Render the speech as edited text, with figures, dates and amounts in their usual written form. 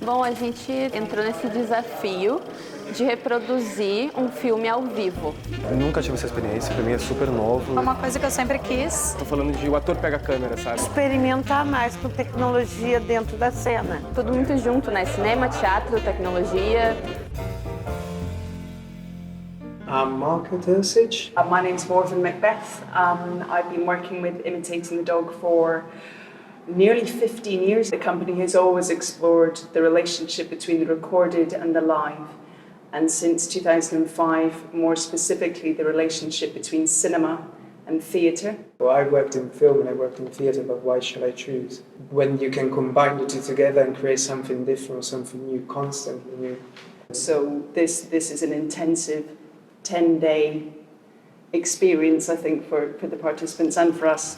Bom, a gente entrou nesse desafio de reproduzir um filme ao vivo. Eu nunca tive essa experiência, pra mim é super novo. É uma coisa que eu sempre quis. Tô falando de o ator pega a câmera, sabe? Experimentar mais com tecnologia dentro da cena. Tudo muito junto, né? Cinema, teatro, tecnologia. I'm Marco Dosage. My name's Morgan Macbeth. I've been working with Imitating the Dog for nearly 15 years. The company has always explored the relationship between the recorded and the live. And since 2005, more specifically, the relationship between cinema and theatre. Well, I worked in film and I worked in theatre, but why should I choose? When you can combine the two together and create something different, something new, constantly new. So this is an intensive 10-day experience, I think, for the participants and for us.